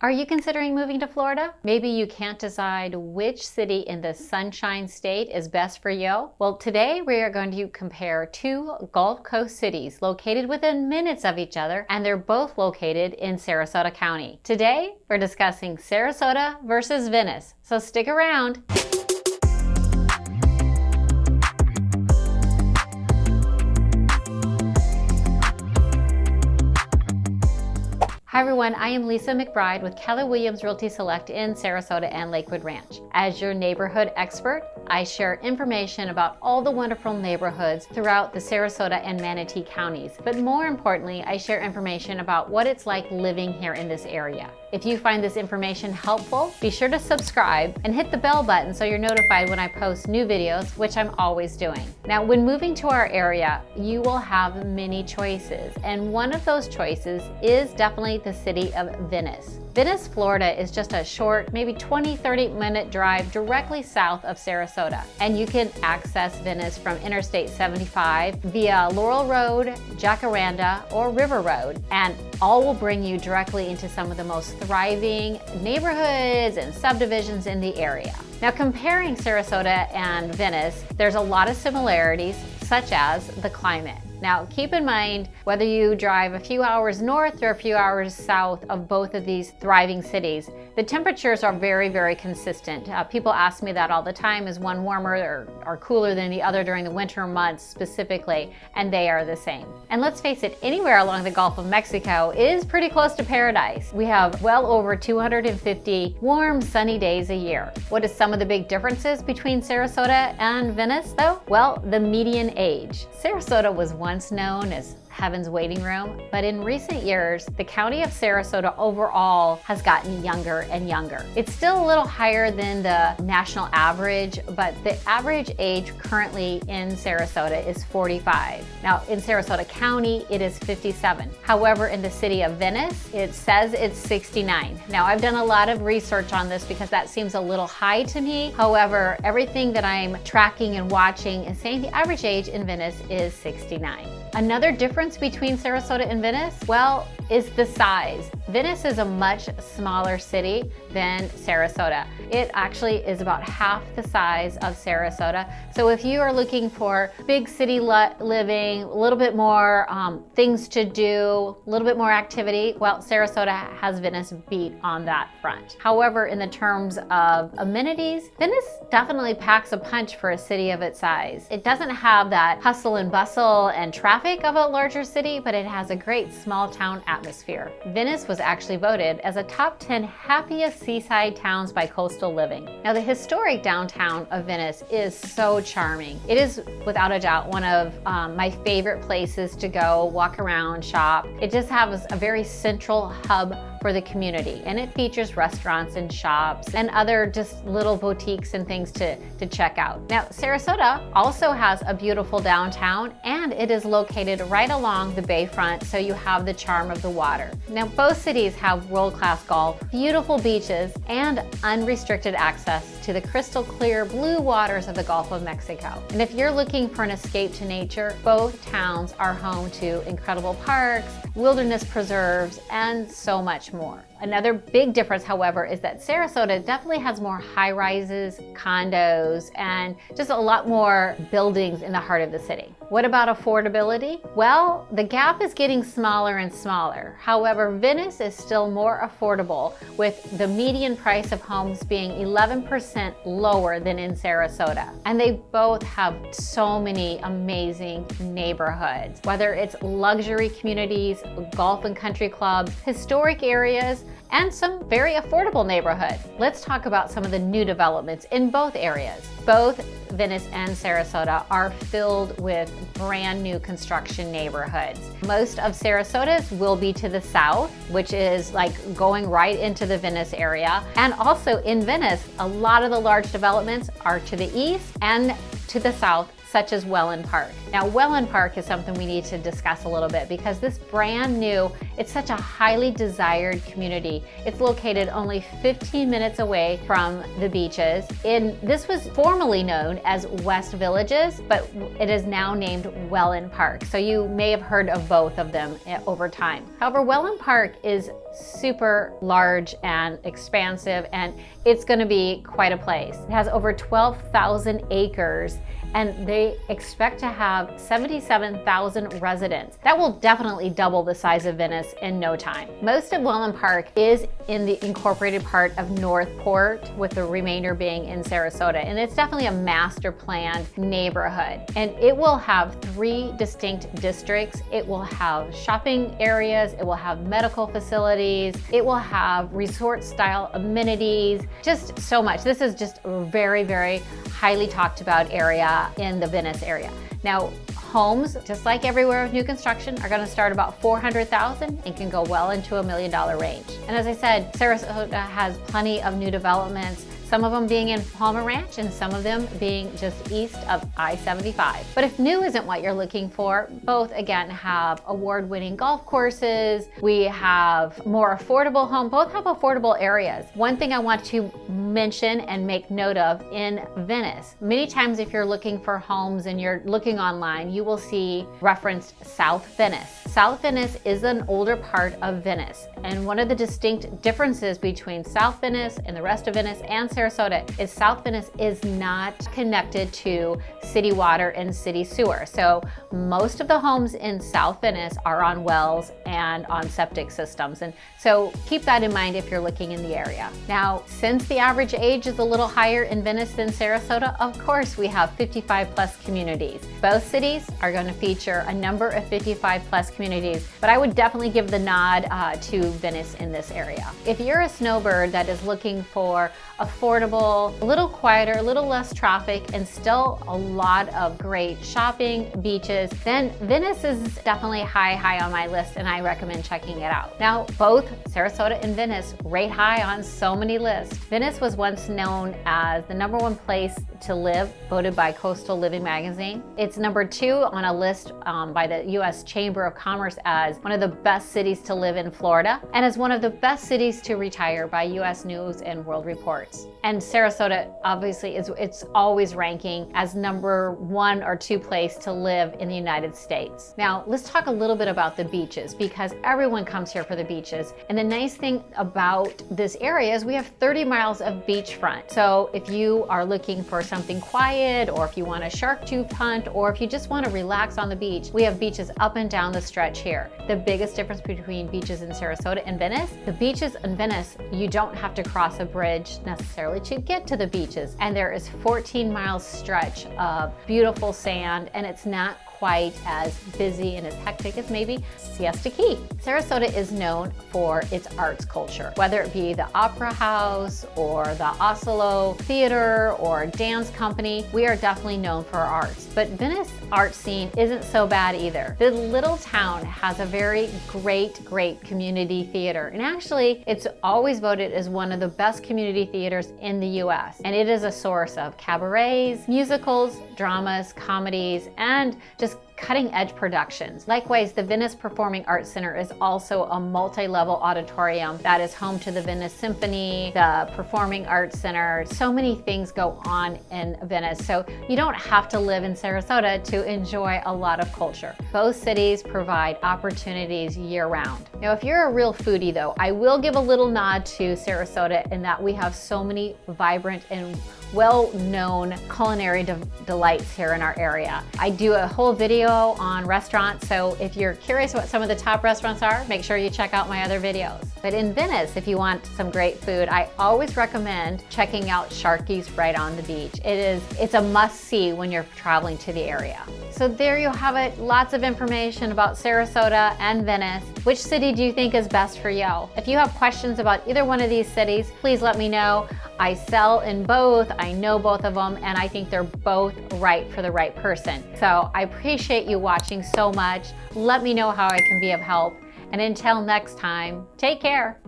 Are you considering moving to Florida? Maybe you can't decide which city in the Sunshine State is best for you? Well, today we are going to compare two Gulf Coast cities located within minutes of each other, and they're both located in Sarasota County. Today, we're discussing Sarasota versus Venice, so stick around. Hi everyone, I am Lisa McBride with Keller Williams Realty Select in Sarasota and Lakewood Ranch. As your neighborhood expert, I share information about all the wonderful neighborhoods throughout the Sarasota and Manatee counties. But more importantly, I share information about what it's like living here in this area. If you find this information helpful, be sure to subscribe and hit the bell button so you're notified when I post new videos, which I'm always doing. Now, when moving to our area, you will have many choices, and one of those choices is definitely the city of Venice. Venice, Florida is just a short, maybe 20-30 minute drive directly south of Sarasota. And you can access Venice from Interstate 75 via Laurel Road, Jacaranda, or River Road. And all will bring you directly into some of the most thriving neighborhoods and subdivisions in the area. Now, comparing Sarasota and Venice, there's a lot of similarities, such as the climate. Now, keep in mind, whether you drive a few hours north or a few hours south of both of these thriving cities, the temperatures are very, very consistent. People ask me that all the time, is one warmer or cooler than the other during the winter months specifically, and they are the same. And let's face it, anywhere along the Gulf of Mexico is pretty close to paradise. We have well over 250 warm, sunny days a year. What is some of the big differences between Sarasota and Venice, though? Well, the median age. Sarasota was once known as Heaven's Waiting Room, but in recent years, the county of Sarasota overall has gotten younger and younger. It's still a little higher than the national average, but the average age currently in Sarasota is 45. Now, in Sarasota County, it is 57. However, in the city of Venice, it says it's 69. Now, I've done a lot of research on this because that seems a little high to me. However, everything that I'm tracking and watching is saying the average age in Venice is 69. Another difference between Sarasota and Venice, well, is the size. Venice is a much smaller city than Sarasota. It actually is about half the size of Sarasota. So if you are looking for big city living, a little bit more things to do, a little bit more activity, well, Sarasota has Venice beat on that front. However, in the terms of amenities, Venice definitely packs a punch for a city of its size. It doesn't have that hustle and bustle and traffic of a larger city, but it has a great small town atmosphere. Venice was actually voted as a top 10 happiest seaside towns by Coastal Living. Now, the historic downtown of Venice is so charming. It is without a doubt one of my favorite places to go, walk around, shop. It just has a very central hub for the community, and it features restaurants and shops and other just little boutiques and things to check out. Now, Sarasota also has a beautiful downtown, and it is located right along the bayfront, so you have the charm of the water. Now, both cities have world-class golf, beautiful beaches, and unrestricted access to the crystal clear blue waters of the Gulf of Mexico. And if you're looking for an escape to nature, both towns are home to incredible parks, wilderness preserves, and so much more. Another big difference, however, is that Sarasota definitely has more high-rises, condos, and just a lot more buildings in the heart of the city. What about affordability? Well, the gap is getting smaller and smaller. However, Venice is still more affordable, with the median price of homes being 11% lower than in Sarasota. And they both have so many amazing neighborhoods, whether it's luxury communities, golf and country clubs, historic areas, and some very affordable neighborhoods. Let's talk about some of the new developments in both areas. Both Venice and Sarasota are filled with brand new construction neighborhoods. Most of Sarasota's will be to the south, which is like going right into the Venice area. And also in Venice, a lot of the large developments are to the east and to the south such as Welland Park. Now, Welland Park is something we need to discuss a little bit because this brand new, it's such a highly desired community. It's located only 15 minutes away from the beaches. This was formerly known as West Villages, but it is now named Welland Park. So you may have heard of both of them over time. However, Welland Park is super large and expansive, and it's going to be quite a place. It has over 12,000 acres, and they expect to have 77,000 residents. That will definitely double the size of Venice in no time. Most of Welland Park is in the incorporated part of Northport, with the remainder being in Sarasota. And it's definitely a master planned neighborhood. And it will have 3 distinct districts. It will have shopping areas, it will have medical facilities, it will have resort style amenities, just so much. This is just a very, very highly talked about area in the Venice area. Now, homes, just like everywhere with new construction, are gonna start about $400,000 and can go well into $1 million range. And as I said, Sarasota has plenty of new developments, some of them being in Palmer Ranch and some of them being just east of I-75. But if new isn't what you're looking for, both again have award-winning golf courses. We have more affordable homes, both have affordable areas. One thing I want to mention and make note of in Venice, many times if you're looking for homes and you're looking online, you will see referenced South Venice. South Venice is an older part of Venice, and one of the distinct differences between South Venice and the rest of Venice and Sarasota is South Venice is not connected to city water and city sewer. So most of the homes in South Venice are on wells and on septic systems. And so keep that in mind if you're looking in the area. Now, since the average age is a little higher in Venice than Sarasota, of course we have 55 plus communities. Both cities are going to feature a number of 55 plus communities, but I would definitely give the nod to Venice in this area. If you're a snowbird that is looking for affordable, a little quieter, a little less traffic, and still a lot of great shopping, beaches, then Venice is definitely high on my list, and I recommend checking it out. Now, both Sarasota and Venice rate high on so many lists. Venice was once known as the #1 place to live, voted by Coastal Living magazine. It's #2 on a list by the U.S. Chamber of Commerce as one of the best cities to live in Florida, and as one of the best cities to retire by U.S. News and World Report. And Sarasota obviously it's always ranking as #1 or 2 place to live in the United States. Now let's talk a little bit about the beaches, because everyone comes here for the beaches. And the nice thing about this area is we have 30 miles of beachfront. So if you are looking for something quiet, or if you want a shark tooth hunt, or if you just want to relax on the beach, we have beaches up and down the stretch here. The biggest difference between beaches in Sarasota and Venice, the beaches in Venice, you don't have to cross a bridge necessarily to get to the beaches. And there is 14 miles stretch of beautiful sand, and it's not quite as busy and as hectic as maybe Siesta Key. Sarasota is known for its arts culture, whether it be the Opera House or the Oslo Theater or dance company. We are definitely known for our arts, but Venice art scene isn't so bad either. The little town has a very great community theater, and actually it's always voted as one of the best community theaters in the US, and it is a source of cabarets, musicals, dramas, comedies, and just cutting-edge productions. Likewise, the Venice Performing Arts Center is also a multi-level auditorium that is home to the Venice Symphony, the Performing Arts Center. So many things go on in Venice, so you don't have to live in Sarasota to enjoy a lot of culture. Both cities provide opportunities year-round. Now, if you're a real foodie though, I will give a little nod to Sarasota in that we have so many vibrant and well-known culinary delights here in our area. I do a whole video on restaurants, so if you're curious what some of the top restaurants are, make sure you check out my other videos. But in Venice, if you want some great food, I always recommend checking out Sharky's right on the beach. It's a must-see when you're traveling to the area. So there you have it, lots of information about Sarasota and Venice. Which city do you think is best for you? If you have questions about either one of these cities, please let me know. I sell in both, I know both of them, and I think they're both right for the right person. So I appreciate you watching so much. Let me know how I can be of help. And until next time, take care.